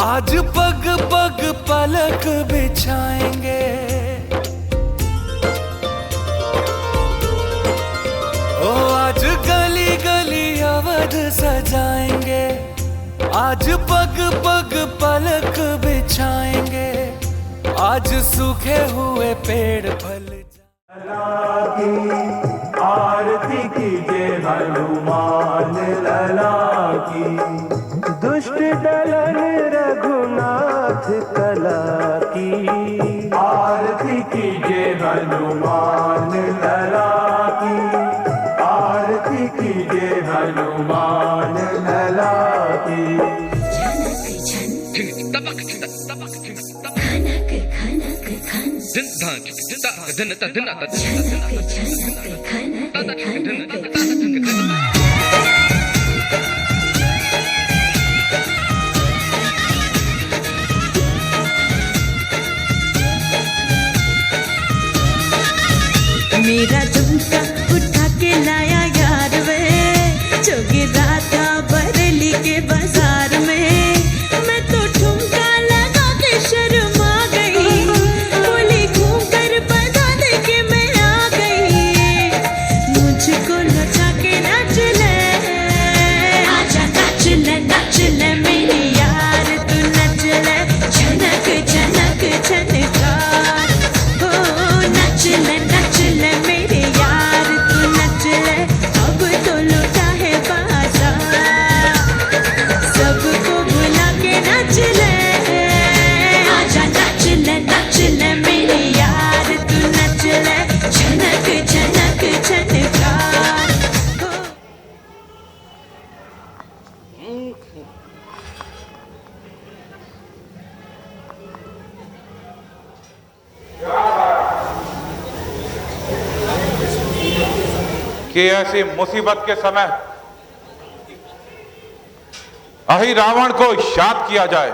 आज पग पग पलक बिछाएंगे, ओ आज गली गली अवध सजाएंगे। आज पग पग पलक बिछाएंगे, आज सूखे हुए पेड़ फल की आरती कीजिए हनुमान लला की। दुष्ट दलन रघुनाथ कला की आरती कीजिए हनुमान लला की। आरती कीजिए हनुमान लला की। मेरा झुमका उठा के लाया यार वे, जोगी राता बरेली के बाजार में। मैं तो ठुमका लगा के शर्मा गई, बोली घूम कर बता दे के मैं आ गई। मुझको नचा के नाच ले, आजा नाच ले मेरी यार, तू नच ले झनक झनक झनकार। हो नच ले मेरे यार, तू नच ले अब तो लुटा है बाजार। सबको बुला के नच ले, आजा नाच ले मेरे यार, तू नच ले झनक झनक झनकार। कि ऐसी मुसीबत के समय अहि रावण को याद किया जाए,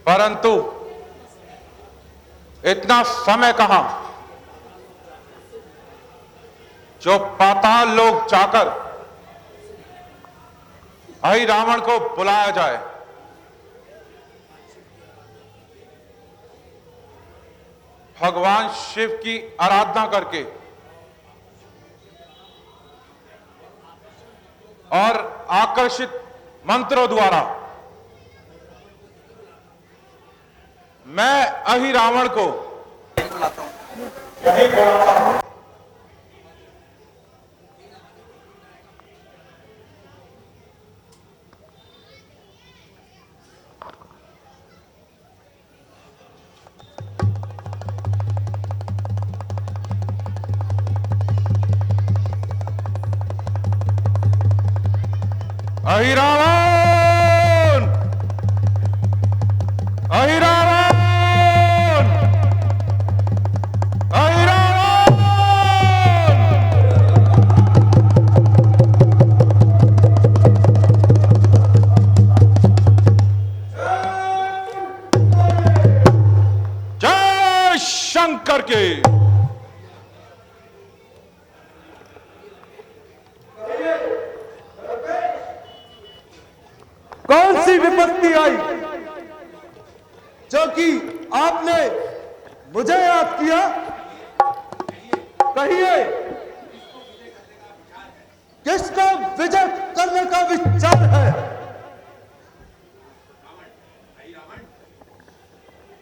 परंतु इतना समय कहां जो पाताल लोक जाकर अहि रावण को बुलाया जाए। भगवान शिव की आराधना करके और आकर्षित मंत्रों द्वारा मैं अहि रावण को अहि रावण, अहि रावण, अहि रावण। जय शंकर के। कौन सी विपत्ति आई जो कि आपने मुझे याद किया? कहिए, किसका विजय करने का विचार है?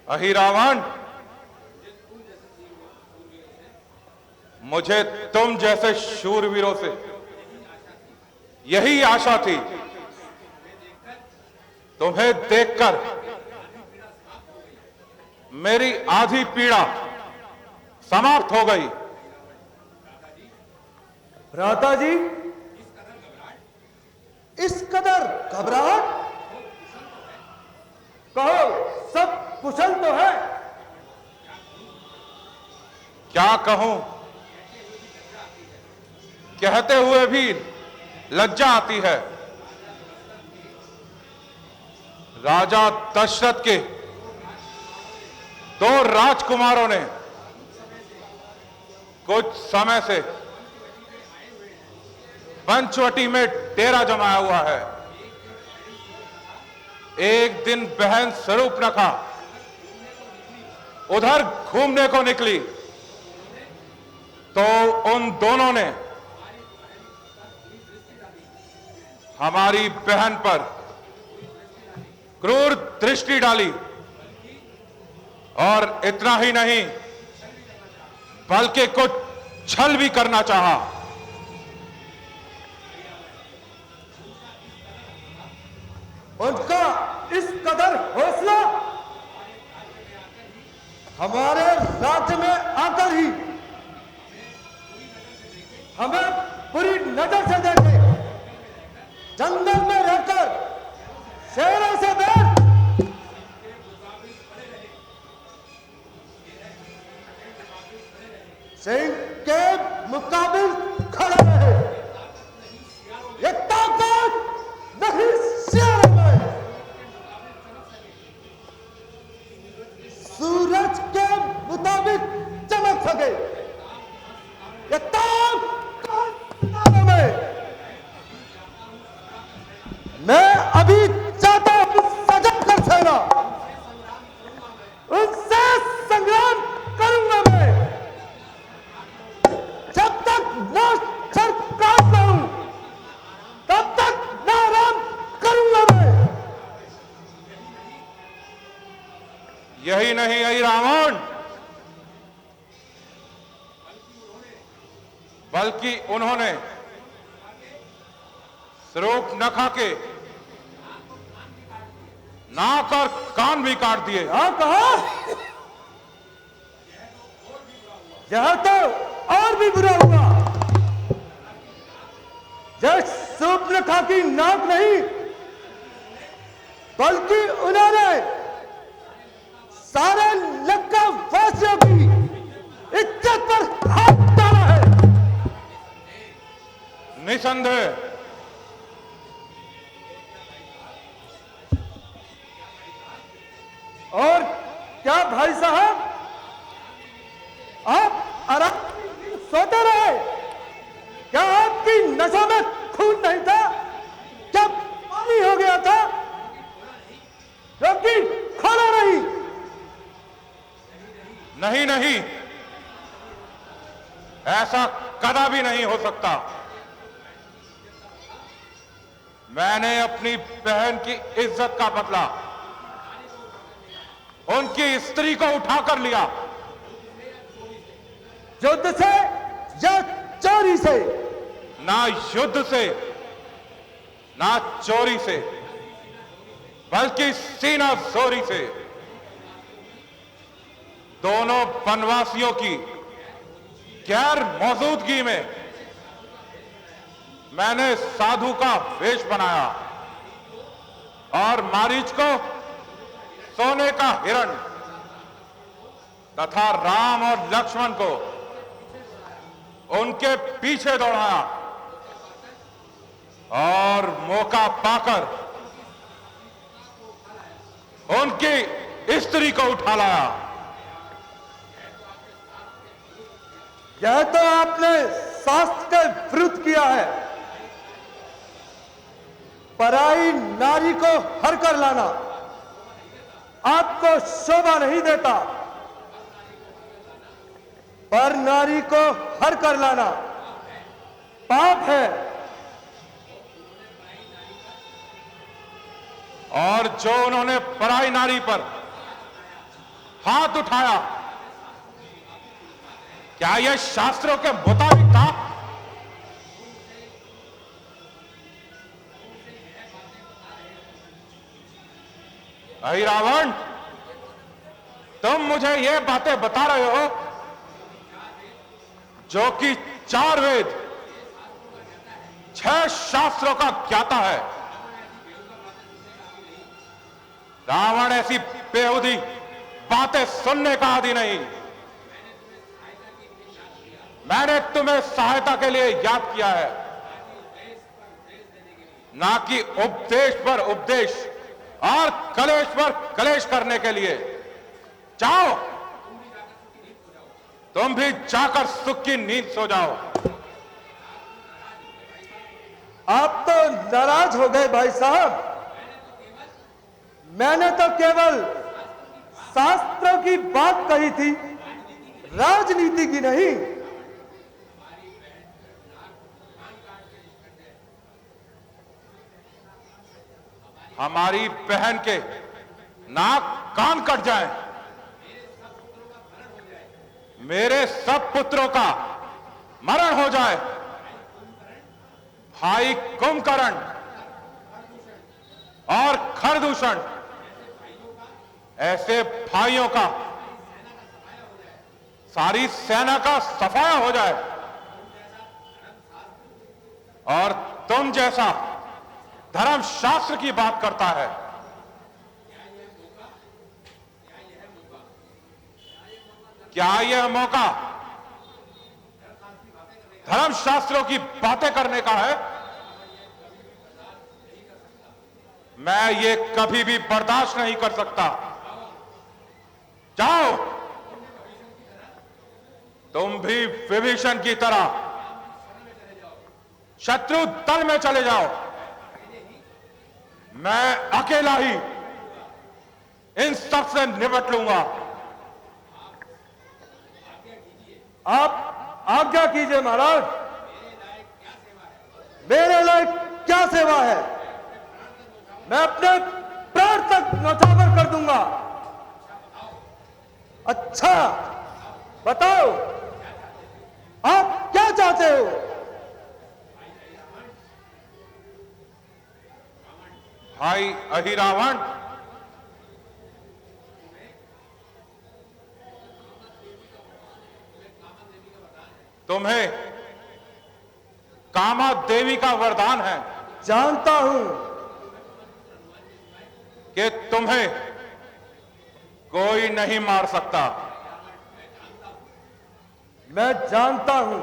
अहि रावण, मुझे तुम जैसे शूरवीरों से यही आशा थी। तुम्हें देखकर मेरी आधी पीड़ा समाप्त हो गई। भ्राता जी, इस कदर घबराहट? कहो, सब कुशल तो है? क्या कहूं, कहते हुए भी लज्जा आती है। राजा दशरथ के 2 राजकुमारों ने कुछ समय से पंचवटी में डेरा जमाया हुआ है। एक दिन बहन स्वरूपनखा उधर घूमने को निकली तो उन दोनों ने हमारी बहन पर क्रूर दृष्टि डाली और इतना ही नहीं बल्कि कुछ छल भी करना चाहा। उनका इस कदर हौसला हमारे राज्य में आकर ही हमें बुरी नजर से देखे, जंगल में रहकर शेरों से बैठ सिंह के मुकाबिल खड़ा रहे। ये ताकत नहीं शेर में, सूरज के मुताबिक चमक सके। ये ताकत में मैं अभी चाहता हूं सजग कर सेना, उनसे संग्राम करूंगा मैं। जब तक न सरकार में हूं तब तक न आराम करूंगा मैं। यही नहीं यही रावण, बल्कि उन्होंने स्वरूपनखा के नाक और कान भी काट दिए। हाँ कहा, यह तो और भी बुरा हुआ। यह स्वरूपनखा की नाक नहीं बल्कि उन्होंने सारे लक्का वासियों की इज्जत पर हाथ डाला है। निसंदेह और क्या भाई साहब, आप आराम सोते रहे? क्या आपकी नसों में खून नहीं था? क्या पानी हो गया था क्योंकि खोला नहीं? नहीं नहीं, ऐसा कदापि नहीं हो सकता। मैंने अपनी बहन की इज्जत का बदला उनकी स्त्री को उठाकर लिया। युद्ध से या चोरी से? ना युद्ध से ना चोरी से, बल्कि सीना जोरी से। दोनों वनवासियों की गैर मौजूदगी में मैंने साधु का वेश बनाया और मारीच को सोने का हिरण तथा राम और लक्ष्मण को उनके पीछे दौड़ाया और मौका पाकर उनकी स्त्री को उठा लाया। यह तो आपने शास्त्र के विरुद्ध किया है। पराई नारी को हर कर लाना आपको शोभा नहीं देता, पर नारी को हर कर लाना पाप है। और जो उन्होंने पराई नारी पर हाथ उठाया, क्या यह शास्त्रों के मुताबिक था? अहि रावण, तुम मुझे ये बातें बता रहे हो जो कि 4 वेद 6 शास्त्रों का ज्ञाता है। रावण ऐसी बेहुदी बातें सुनने का आदि नहीं। मैंने तुम्हें सहायता के लिए याद किया है, ना कि उपदेश पर उपदेश और कलेश पर कलेश करने के लिए। जाओ, तुम भी जाकर सुख की नींद सो जाओ। आप तो नाराज हो गए भाई साहब। मैंने तो केवल शास्त्रों की बात कही थी, राजनीति की नहीं। हमारी बहन के नाक कान कट जाएं, मेरे सब पुत्रों का मरण हो जाए, भाई कुंभकर्ण और खरदूषण ऐसे भाइयों का सारी सेना का सफाया हो जाए, और तुम जैसा धर्मशास्त्र की बात करता है, क्या यह मौका धर्मशास्त्रों की बातें करने का है? मैं ये कभी भी बर्दाश्त नहीं कर सकता। जाओ, तुम भी विभीषण की तरह शत्रु दल में चले जाओ। मैं अकेला ही इन सब से निपट लूंगा। आप आज्ञा कीजिए महाराज। मेरे लायक क्या सेवा है? मैं अपने प्राण तक न्यौछावर कर दूंगा। अच्छा बताओ, आप क्या चाहते हो? भाई अहिरावण, तुम्हें कामा देवी का वरदान है। जानता हूं कि तुम्हें कोई नहीं मार सकता। मैं जानता हूं।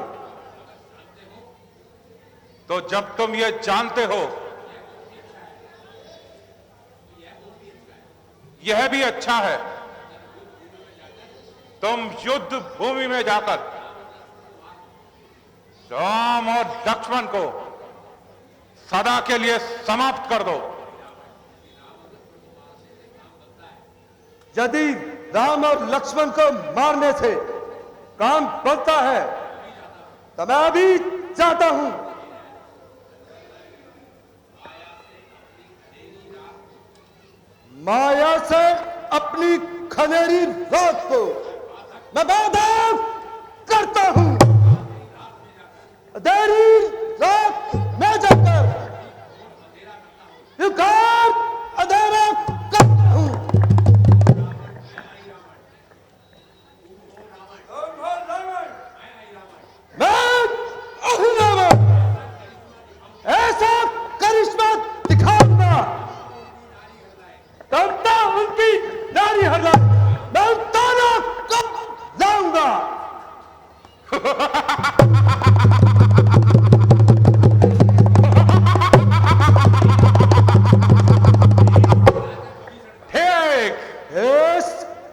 तो जब तुम ये जानते हो, यह भी अच्छा है, तुम युद्ध भूमि में जाकर राम और लक्ष्मण को सदा के लिए समाप्त कर दो। यदि राम और लक्ष्मण को मारने से काम बनता है तो मैं अभी चाहता हूं। माया से अपनी खनेरी रात को मैं बाधा करता हूं। देरी रात में जाकर युगार अंधेरा करता हूं। मैं अहिरावण ऐसा करिश्मा दिखाऊंगा, तब तक उनकी नारी हरला मैं ताना कब लाऊंगा।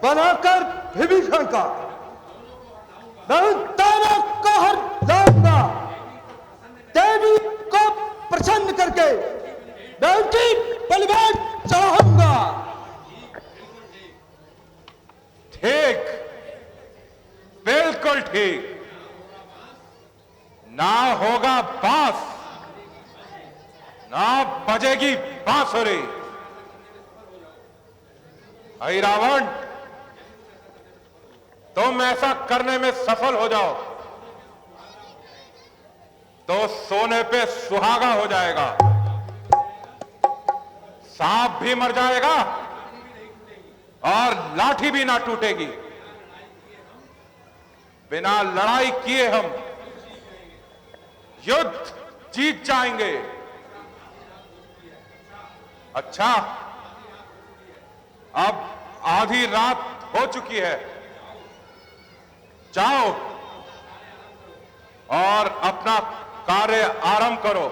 बनाकर विभीषण का मैं ताना को हर लाऊंगा। देवी को प्रसन्न करके मैं उनकी बलिदान चढ़ाऊंगा। ठीक, बिल्कुल ठीक। ना होगा बांस, ना बजेगी बांसुरी। अहिरावण, तुम ऐसा करने में सफल हो जाओ तो सोने पे सुहागा हो जाएगा, सांप भी मर जाएगा और लाठी भी ना टूटेगी। बिना लड़ाई किए हम युद्ध जीत जाएंगे। अच्छा, अब आधी रात हो चुकी है, जाओ और अपना कार्य आरंभ करो।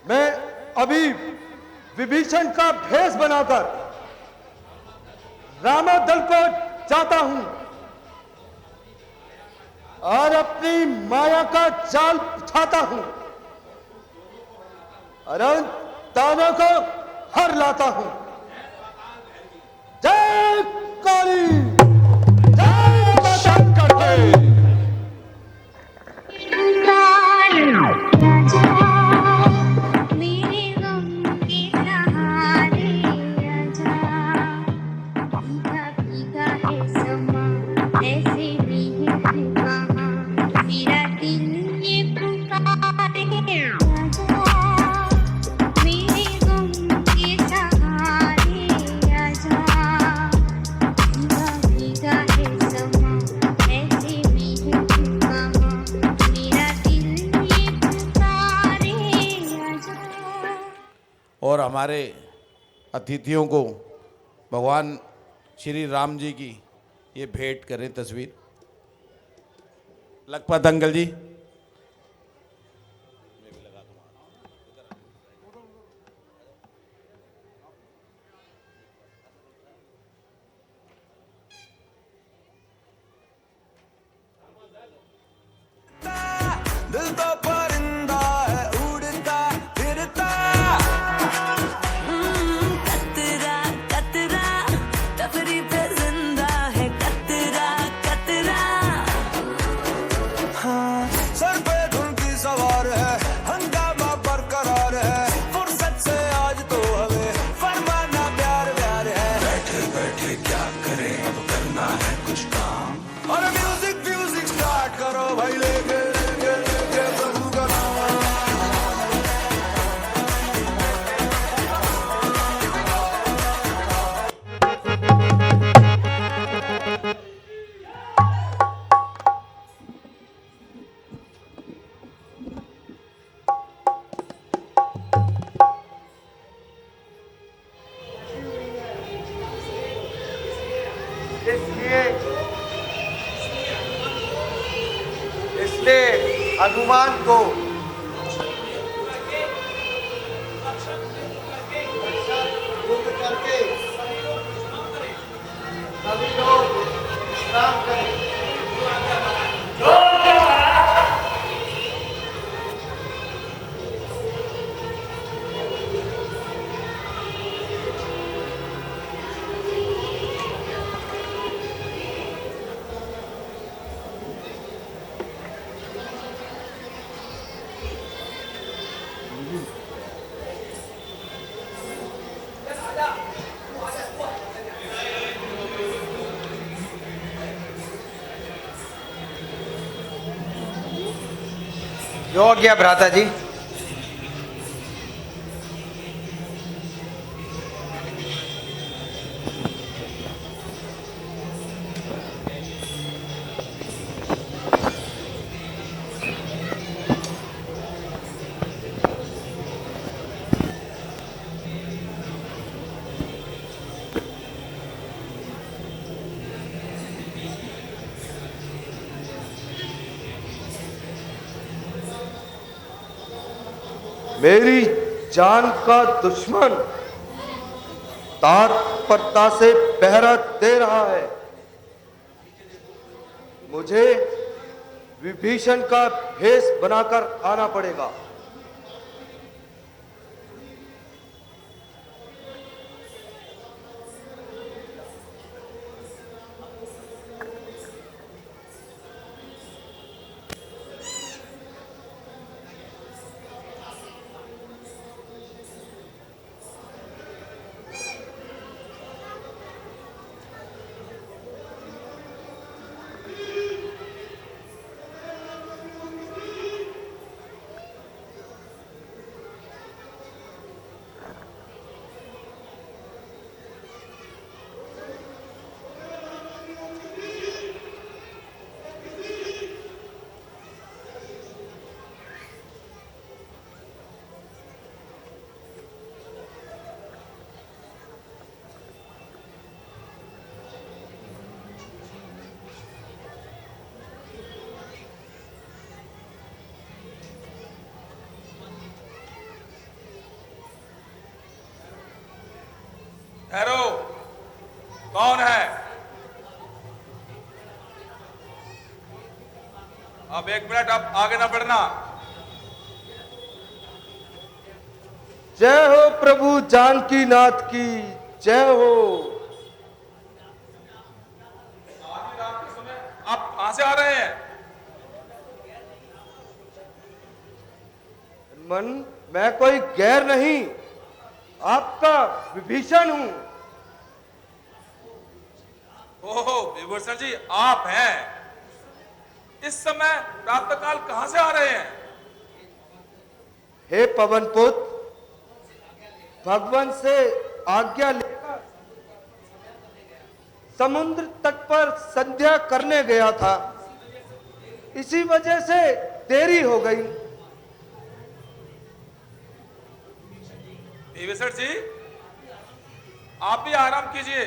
मैं अभी विभीषण का भेष बनाकर रामदल को जाता हूं और अपनी माया का जाल बिछाता हूं। अनंत दानों को हर लाता हूं। जय काली, जय माता शंकर के मेरे गम के सहारे आजा, भीगा भीगा है समा, ऐसे भी है कहाँ, मेरा दिल ये पुकारे आजा, मेरे गम के सहारे आजा, भीगा भीगा है समा, ऐसे भी है कहाँ, मेरा दिल ये पुकारे आजा। और हमारे अतिथियों को भगवान श्री राम जी की ये भेंट करें तस्वीर। लखपत अंकल जी। दिल तो परिंदा है उड़ता फिरता, कतरा कतरा तफरी पे जिंदा है कतरा कतरा। हाँ सर पे धुन की सवार है, हंगामा बरकरार है, फुर्सत से आज तो हमें फरमाना प्यार प्यार है। बैठे बैठे क्या करें अब करना है कुछ काम, और म्यूजिक म्यूजिक स्टार्ट करो भाई, लेके लेके लेके प्रभु का नाम। इसलिए हनुमान को युद्ध करके सभी लोग विश्राम करें। योग्य भ्राता जी। मेरी जान का दुश्मन तत्परता से पहरा दे रहा है। मुझे विभीषण का भेष बनाकर आना पड़ेगा। ठहरो, कौन है? अब 1 मिनट, अब आगे ना बढ़ना। जय हो प्रभु जानकी नाथ की जय हो। आप कहां से आ रहे हैं? मन, मैं कोई गैर नहीं, आपका विभीषण हूं। ओहो विभूषण जी, आप हैं। इस समय प्रातःकाल कहां से आ रहे हैं? हे पवन पुत्र, भगवान से आज्ञा लेकर समुद्र तट पर संध्या करने गया था, इसी वजह से देरी हो गई। विभूषण जी, आप भी आराम कीजिए।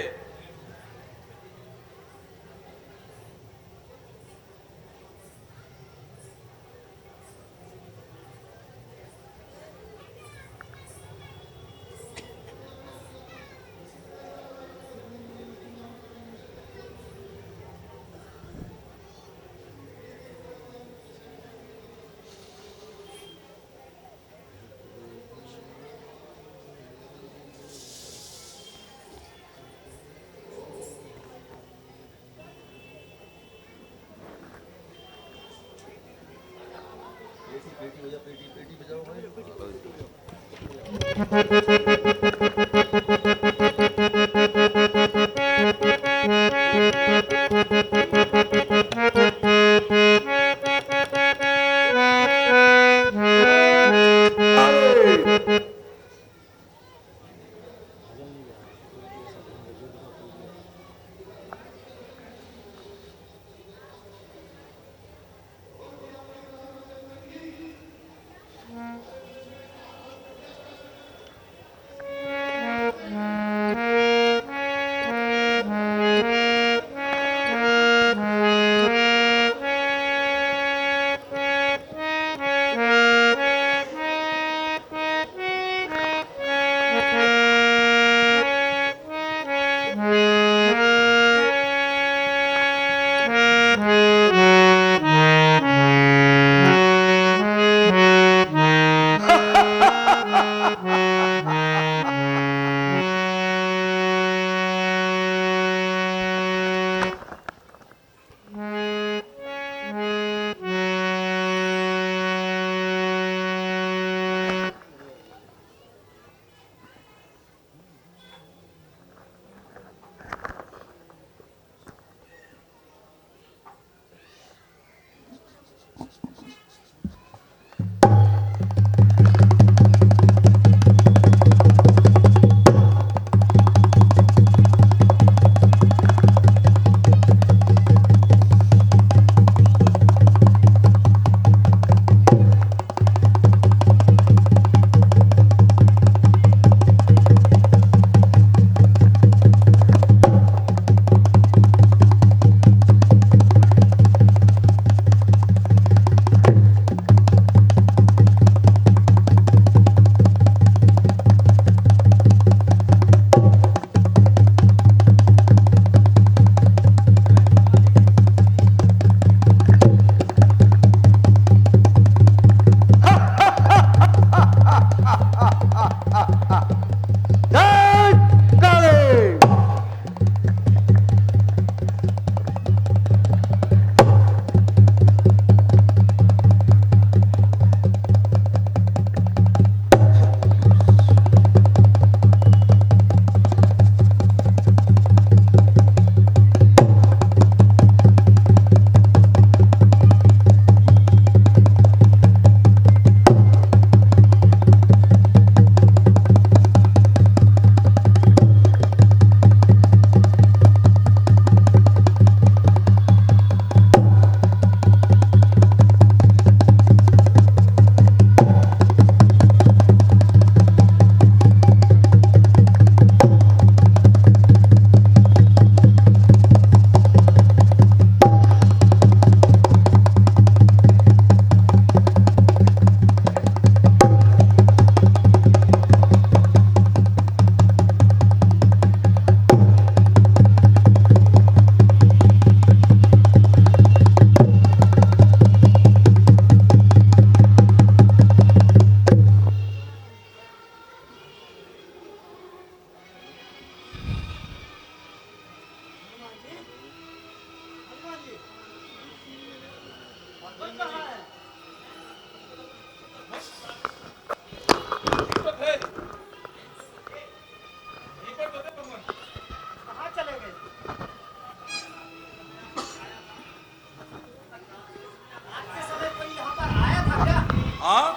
हाँ,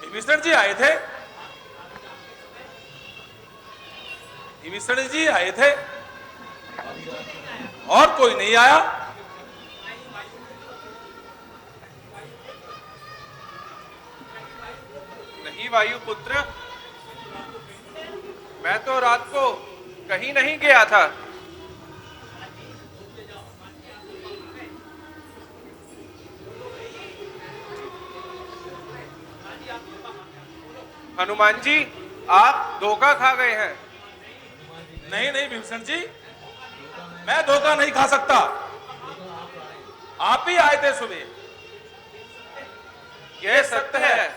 विभीषण जी आए थे। विभीषण जी आए थे और कोई नहीं आया। नहीं वायुपुत्र, मैं तो रात को कहीं नहीं गया था। हनुमान जी, आप धोखा खा गए हैं। नहीं नहीं विभीषण जी, मैं धोखा नहीं खा सकता। आप ही आए थे सुबह। यह सत्य है।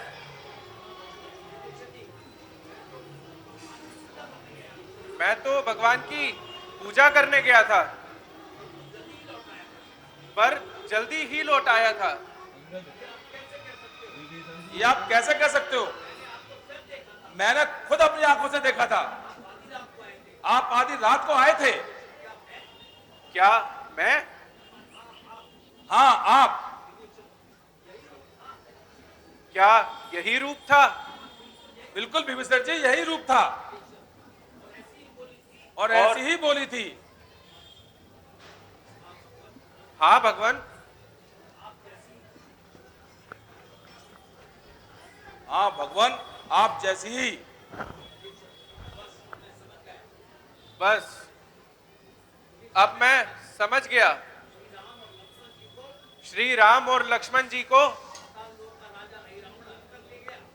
मैं तो भगवान की पूजा करने गया था, पर जल्दी ही लौट आया था। ये आप कैसे कह सकते हो? मैंने खुद अपनी आंखों से देखा था। आप आधी रात को आए थे। क्या मैं? हाँ, आप। क्या यही रूप था? बिल्कुल विभीषण जी, यही रूप था और ऐसी ही बोली थी। हाँ भगवान। हाँ भगवान, आप जैसी ही। बस अब मैं समझ गया। श्री राम और लक्ष्मण जी को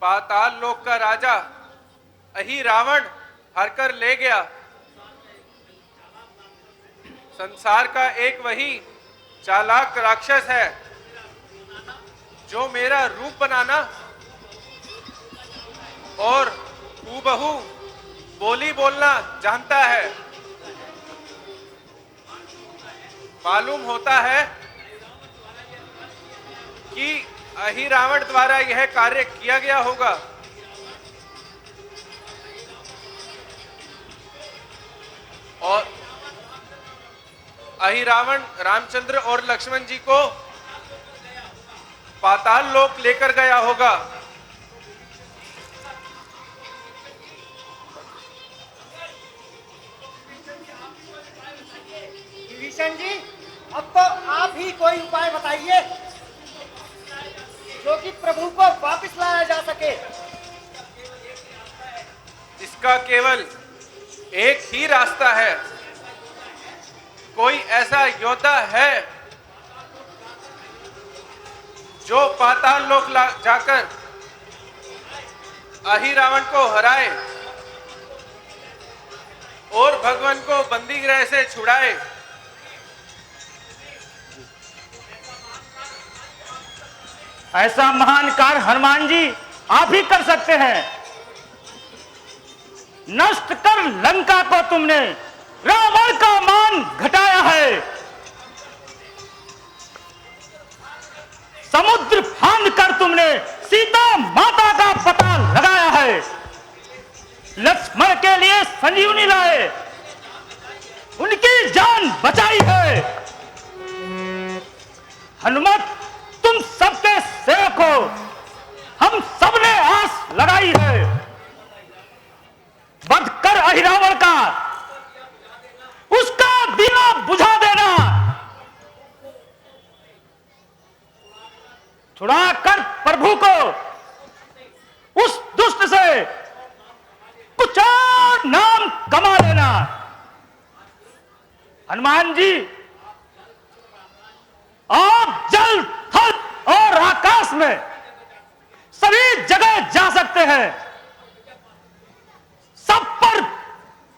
पाताल लोक का राजा अहि रावण हरकर ले गया। संसार का एक वही चालाक राक्षस है जो मेरा रूप बनाना और हूबहू बोली बोलना जानता है। मालूम होता है कि अहि रावण द्वारा यह कार्य किया गया होगा। और अहि रावण रामचंद्र और लक्ष्मण जी को पाताल लोक लेकर गया होगा। विभीषण जी, अब तो आप ही कोई उपाय बताइए जो कि प्रभु को वापस लाया जा सके। इसका केवल एक ही रास्ता है। कोई ऐसा योद्धा है जो पाताल लोक जाकर अहि रावण को हराए और भगवान को बंदी गृह से छुड़ाए। ऐसा महान कार्य हनुमान जी आप ही कर सकते हैं। नष्ट कर लंका को तुमने रावण का मान घटाया है। समुद्र फांद कर तुमने सीता माता का पता लगाया है। लक्ष्मण के लिए संजीवनी लाए, उनकी जान बचाई है। हनुमत, तुम सबके सेवक हो, हम सबने आस लगाई है। वध कर अहि रावण का, उसका दिया बुझा देना, छुड़ाकर प्रभु को उस दुष्ट से कुछ और नाम कमा लेना। हनुमान जी, आप जल, थल और आकाश में सभी जगह जा सकते हैं, सब पर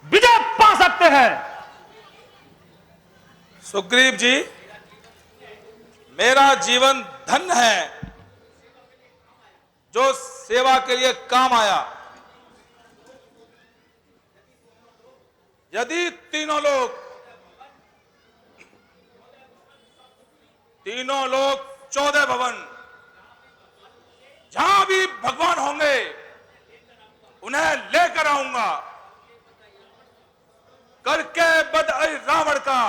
विजय पा सकते हैं। सुग्रीव जी, मेरा जीवन धन्य है जो सेवा के लिए काम आया। यदि तीनों लोग 14 भवन जहां भी भगवान होंगे उन्हें लेकर आऊंगा। करके बद रावण का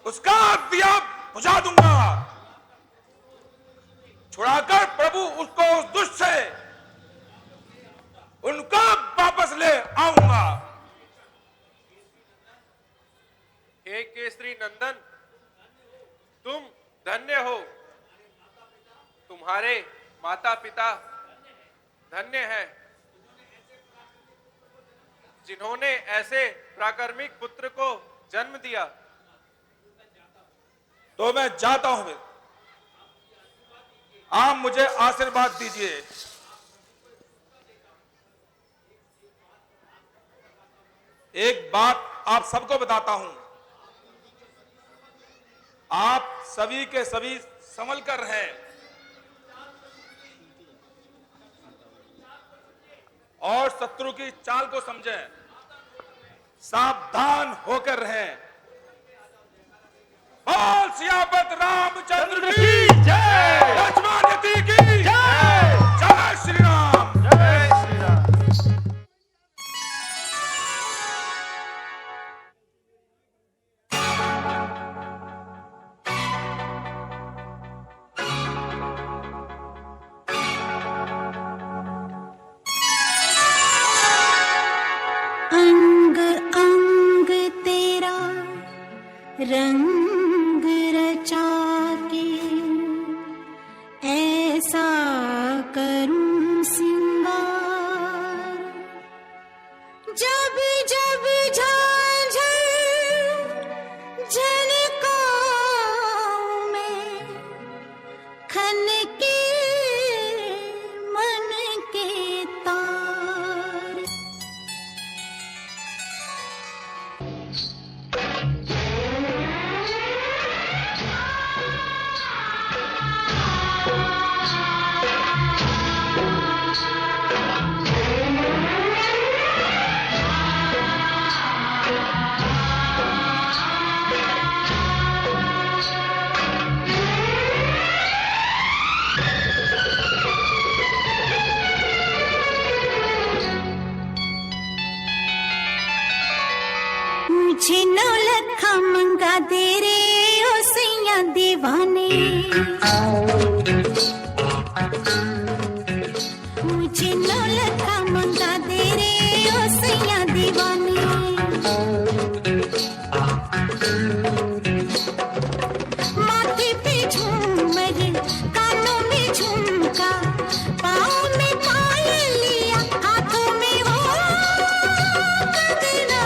उसका दिया बुझा दूंगा, छुड़ाकर प्रभु माता पिता धन्य हैं जिन्होंने ऐसे प्राकर्मिक पुत्र को जन्म दिया। तो मैं जाता हूं, आप मुझे आशीर्वाद दीजिए। एक बात आप सबको बताता हूं, आप सभी के सभी संभल कर रहें और शत्रु की चाल को समझें, सावधान होकर रहें। बोल सियापत रामचंद्र की जय। लक्ष्मण जी की जय। जय श्री राम। जय श्री राम। अंग अंग तेरा रंग रचा के ऐसा करूं सिंगार, जब जब झांझर झनकाऊं मैं, खनके मन के तार। मुझे नौलखा मंगा दे रे ओ सैया दीवाने, मुझे नौलखा मंगा दे रे ओ सैया दीवाने। माथे पे झूमर, कानों में झुमका, पाँव में पायलिया, हाथों में वो कंगना।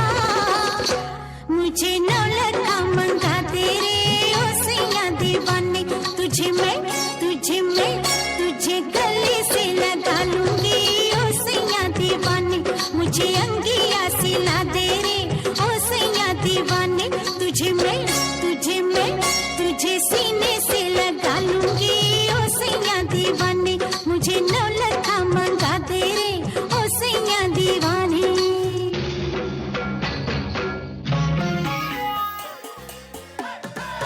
मुझे नौलखा मंगा दे रे ओ सैया दीवाने, तुझे मैं तुझे गले से लगा लूंगी ओ सैया दीवाने। मुझे अंगिया सिला दे रे ओ सैया दीवाने, तुझे मैं तुझे सीने से लगा लूंगी ओ सैया दीवाने। मुझे नौलखा मंगा दे रे ओ सैया दीवाने।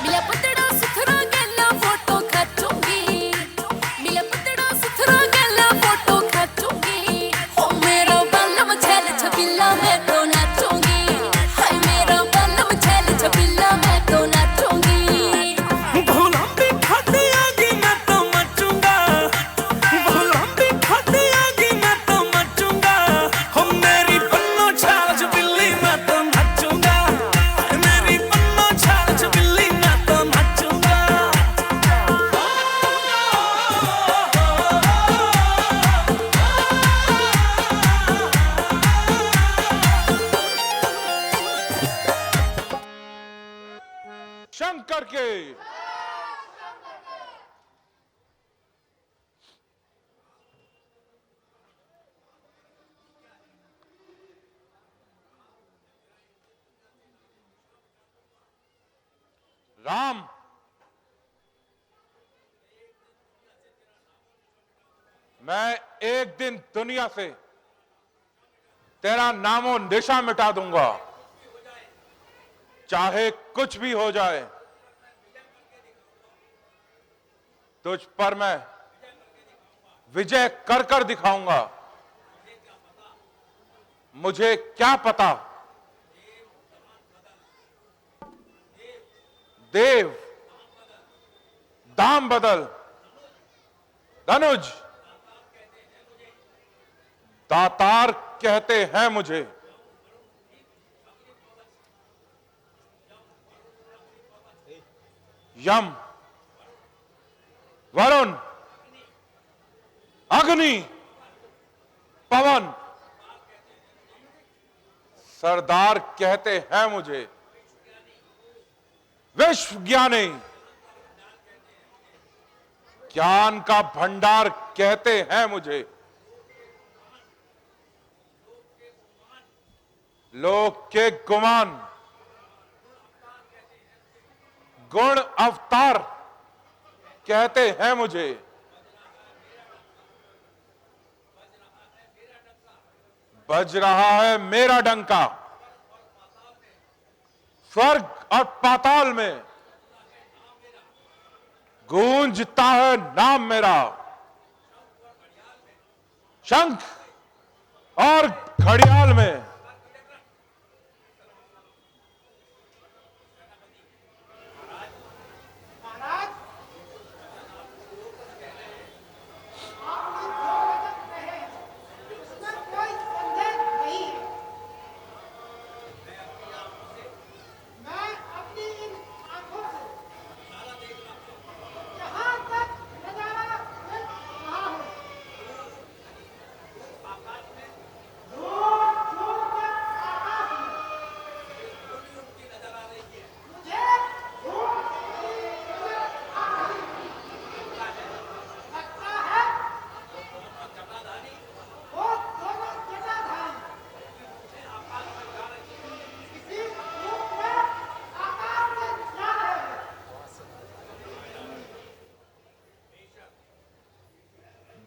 मिला पतड़ा सुथरा गला फोटो खींचूंगी, मिला पतड़ा सुथरा गला फोटो खींचूंगी। ओ मेरा बालम छैल छबिल्ला मैं तो नाचूंगी, हाय मेरा बालम छैल छबिल्ला मैं तो नाचूंगी। भोला भी खाते आगे मैं तो मचूंगा, भोला भी खाते आगे मैं तो मचूंगा। हो मेरी पन्नो छाल छबिल्ली मैं तो नाचूंगा, मेरी पन्नो छाल छबिल्ली मैं तो नाचूंगा। शंकर के राम, मैं एक दिन दुनिया से तेरा नामो निशा मिटा दूंगा, चाहे कुछ भी हो जाए। तुझ पर मैं विजय कर कर दिखाऊंगा। मुझे क्या पता देव दाम बदल धनुज दातार कहते हैं मुझे। यम वरुण अग्नि, पवन, सरदार कहते हैं मुझे, विश्व ज्ञानी, ज्ञान का भंडार कहते हैं मुझे, लोक के गुमान, गुण अवतार कहते हैं मुझे। बज रहा है मेरा डंका, स्वर्ग और पाताल में गूंजता है नाम मेरा। शंख और घड़ियाल में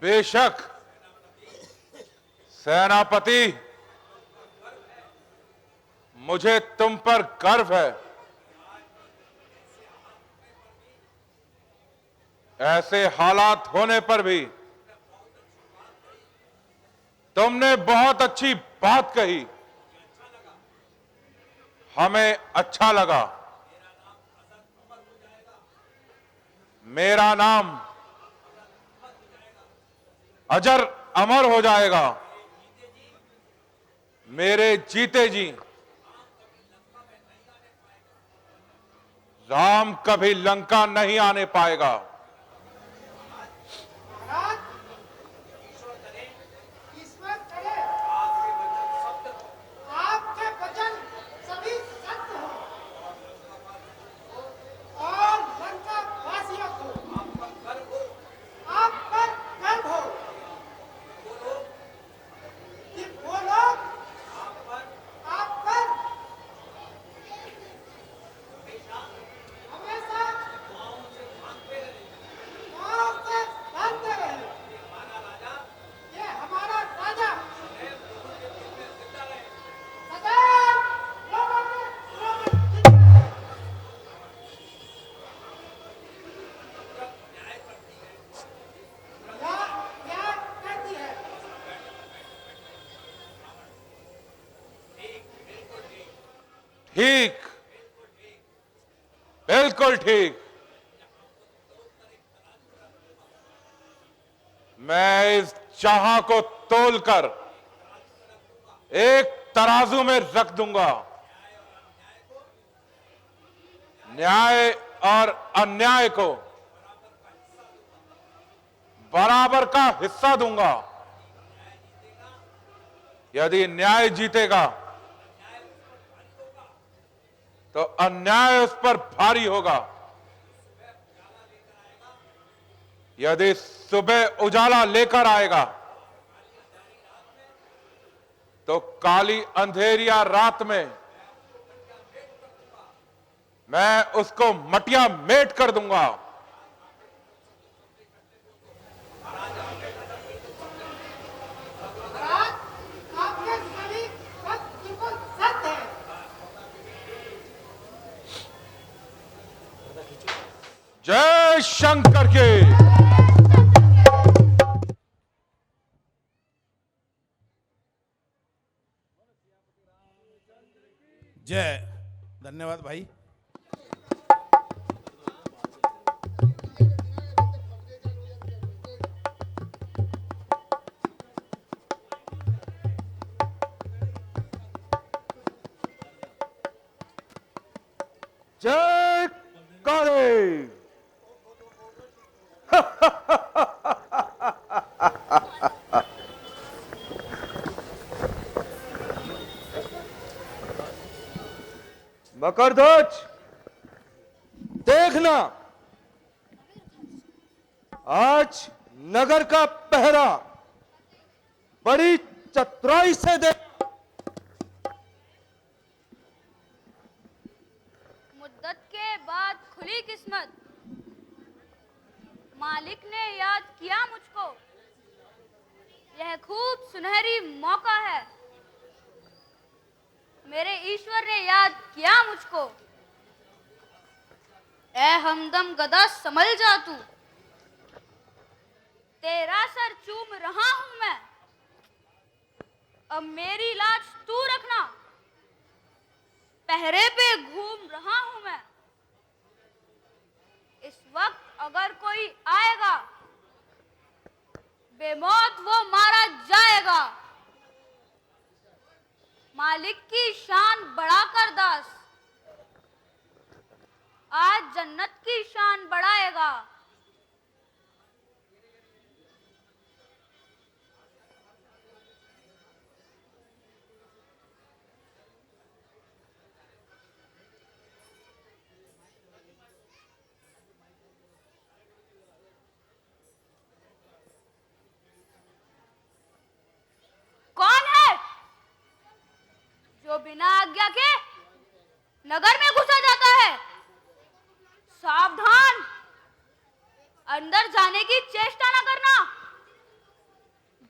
बेशक सेनापति, मुझे तुम पर गर्व है। ऐसे हालात होने पर भी तुमने बहुत अच्छी बात कही, हमें अच्छा लगा। मेरा नाम अजर अमर हो जाएगा। मेरे जीते जी राम कभी लंका नहीं आने पाएगा। ईश्वर करे आपके वचन सभी सत्य हो और लंका वासियों को आप पर गर्व हो कि वो लोग आप पर हमेशा गांव से भागते रहे। ये हमारा राजा सदैव लोगों के दिलों में जिंदा रहे। न्याय कहती है ठीक, बिल्कुल ठीक। मैं इस जहां को तोलकर एक तराजू में रख दूंगा। न्याय और अन्याय को बराबर का हिस्सा दूंगा। यदि न्याय जीतेगा तो अन्याय उस पर भारी होगा। यदि सुबह उजाला लेकर आएगा तो काली अंधेरिया रात में मैं उसको मटिया मेट कर दूंगा। महाराज आपके सभी बात बिल्कुल सत्य है। जय शंकर के। जय। धन्यवाद भाई। जय काले। मकरध्वज, देखना आज नगर का पहरा बड़ी चतुराई से दे। मुद्दत के बाद खुली किस्मत, मालिक ने याद किया मुझको। यह खूब सुनहरी मौका है, मेरे ईश्वर ने याद किया मुझको। ऐ हमदम गदा संभल जा तू, तेरा सर चूम रहा हूं मैं, अब मेरी लाज तू रखना, पहरे पे घूम रहा हूं मैं। इस वक्त अगर कोई आएगा, बेमौत वो मारा जाएगा। मालिक की शान बढ़ाकर दास आज जन्नत की शान बढ़ाएगा। कौन है जो बिना आज्ञा के नगर में घुसा जाता है? सावधान, अंदर जाने की चेष्टा न करना।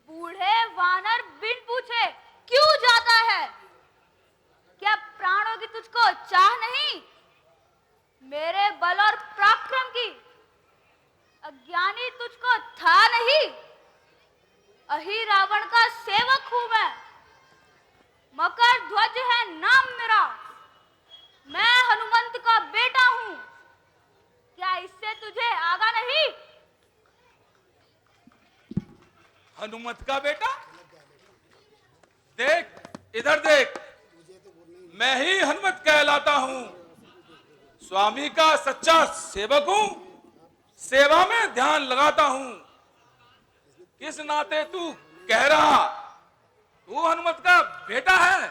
बूढ़े वानर बिन पूछे क्यों जाता है? क्या प्राणों की तुझको चाह नहीं? मेरे बल और पराक्रम की अज्ञानी तुझको था नहीं? अही रावण का सेवक हूं मैं, मकर ध्वज है नाम मेरा, मैं हनुमंत का बेटा हूं। क्या इससे तुझे आगा नहीं? हनुमत का बेटा, देख इधर देख, मैं ही हनुमत कहलाता हूं, स्वामी का सच्चा सेवक हूं, सेवा में ध्यान लगाता हूं। किस नाते तू कह रहा तू हनुमत का बेटा है,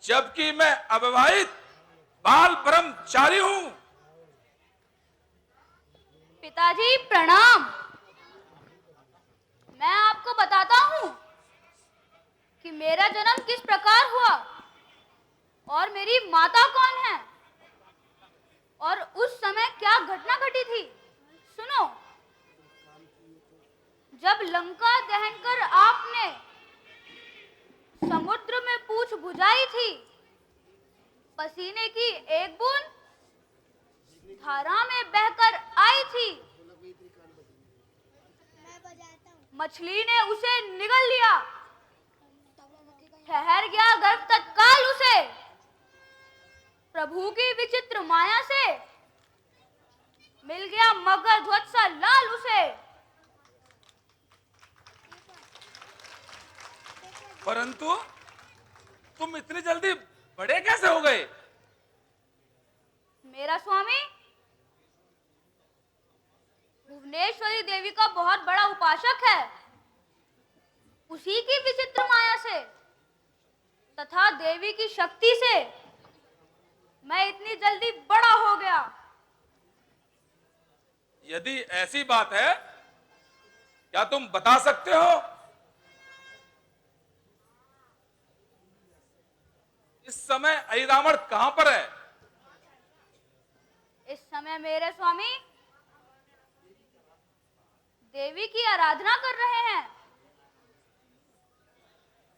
जबकि मैं अविवाहित बाल ब्रह्मचारी हूं? पिताजी प्रणाम। मैं आपको बताता हूं कि मेरा जन्म किस प्रकार हुआ और मेरी माता कौन है और उस समय क्या घटना घटी थी। सुनो, जब लंका दहन कर आपने समुद्र में पूंछ बुझाई थी, पसीने की एक बूंद धारा में बहकर आई थी। मछली ने उसे निगल लिया, ठहर गया गर्भ तत्काल उसे। प्रभु की विचित्र माया से मिल गया मगर ध्वज सा लाल उसे। परंतु तुम इतनी जल्दी बड़े कैसे हो गए? मेरा स्वामी भुवनेश्वरी देवी का बहुत बड़ा उपासक है। उसी की विचित्र माया से तथा देवी की शक्ति से मैं इतनी जल्दी बड़ा हो गया। यदि ऐसी बात है, क्या तुम बता सकते हो इस समय अहिरावण कहां पर है? इस समय मेरे स्वामी देवी की आराधना कर रहे हैं।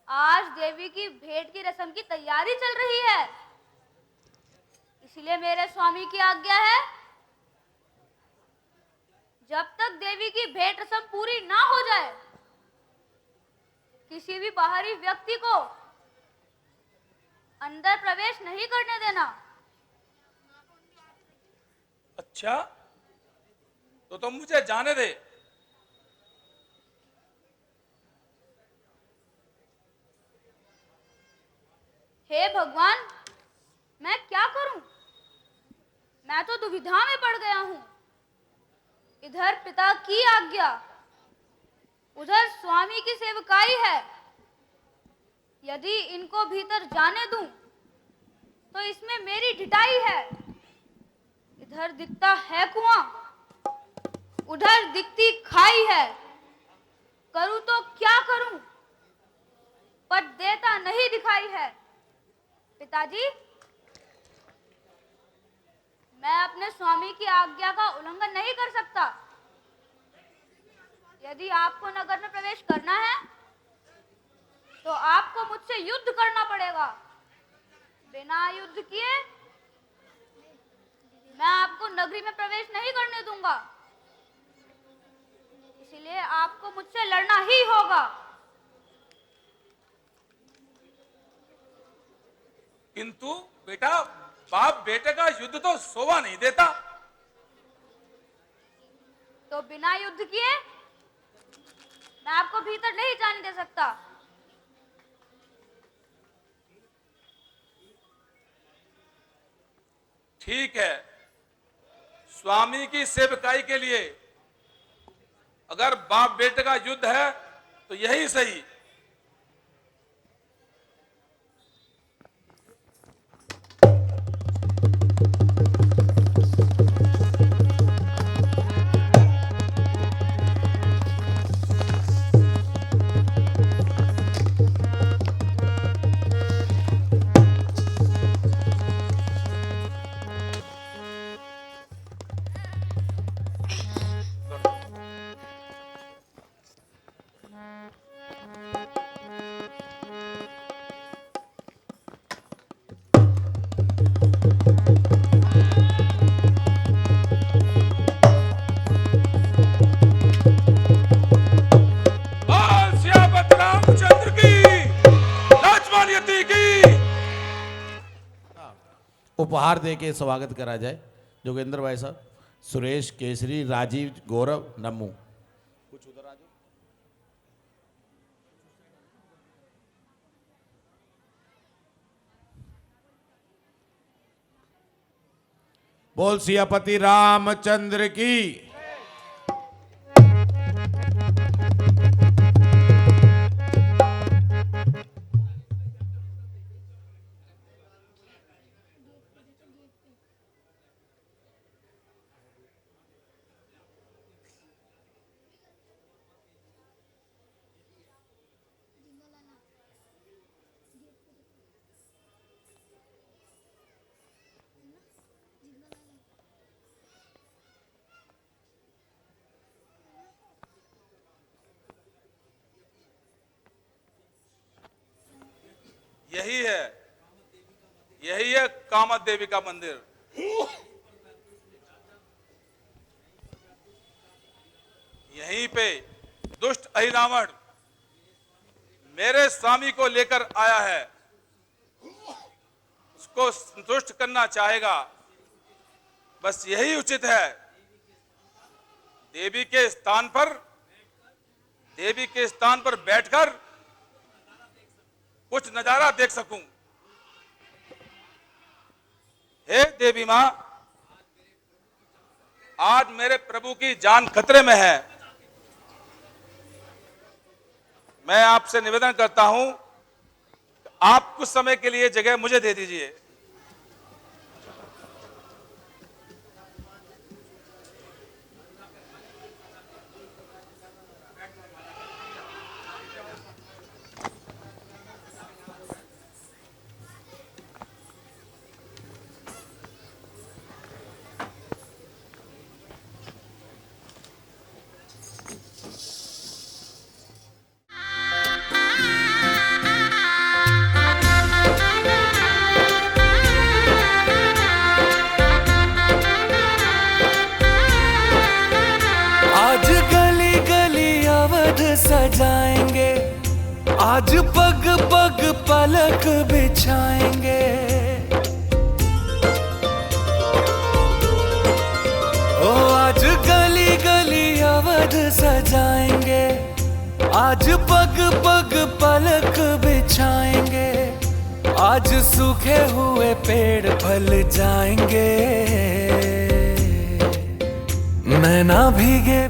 आज देवी की भेंट की रस्म की तैयारी चल रही है, इसलिए मेरे स्वामी की आज्ञा है, जब तक देवी की भेंट रस्म पूरी ना हो जाए, किसी भी बाहरी व्यक्ति को अंदर प्रवेश नहीं करने देना। अच्छा, तो तुम मुझे जाने दे। हे भगवान, मैं क्या करूं? मैं तो दुविधा में पड़ गया हूं। इधर पिता की आज्ञा, उधर स्वामी की सेवकाई है। यदि इनको भीतर जाने दूं तो इसमें मेरी ढिठाई है। इधर दिखता है कुआं, उधर दिखती खाई है। करूं तो क्या करूं, पर देता नहीं दिखाई है। पिताजी, मैं अपने स्वामी की आज्ञा का उल्लंघन नहीं कर सकता। यदि आपको नगर में प्रवेश करना है तो आपको मुझसे युद्ध करना पड़ेगा। बिना युद्ध किए मैं आपको नगरी में प्रवेश नहीं करने दूंगा। इसलिए आपको मुझसे लड़ना ही होगा। किंतु बेटा, बाप बेटे का युद्ध तो शोभा नहीं देता। तो बिना युद्ध किए मैं आपको भीतर नहीं जाने दे सकता। ठीक है, स्वामी की सेवकाई के लिए अगर बाप बेटे का युद्ध है तो यही सही। उपहार दे के स्वागत करा जाए। जोगेंद्र भाई साहब, सुरेश, केसरी, राजीव, गौरव, नमू, कुछ उधर आ जाओ। बोल सियापति रामचंद्र की। यही है कामत देवी का मंदिर। यहीं पे दुष्ट अहिरावण मेरे स्वामी को लेकर आया है। उसको संतुष्ट करना चाहेगा, बस यही उचित है। देवी के स्थान पर बैठकर कुछ नजारा देख सकूं। हे देवी मां, आज मेरे प्रभु की जान खतरे में है। मैं आपसे निवेदन करता हूं, आप कुछ समय के लिए जगह मुझे दे दीजिए। सजाएंगे, आज पग पग पलक बिछाएंगे। ओ आज गली गली अवध सजाएंगे, आज पग पग पलक बिछाएंगे। आज सूखे हुए पेड़ फल जाएंगे, नैना भीगे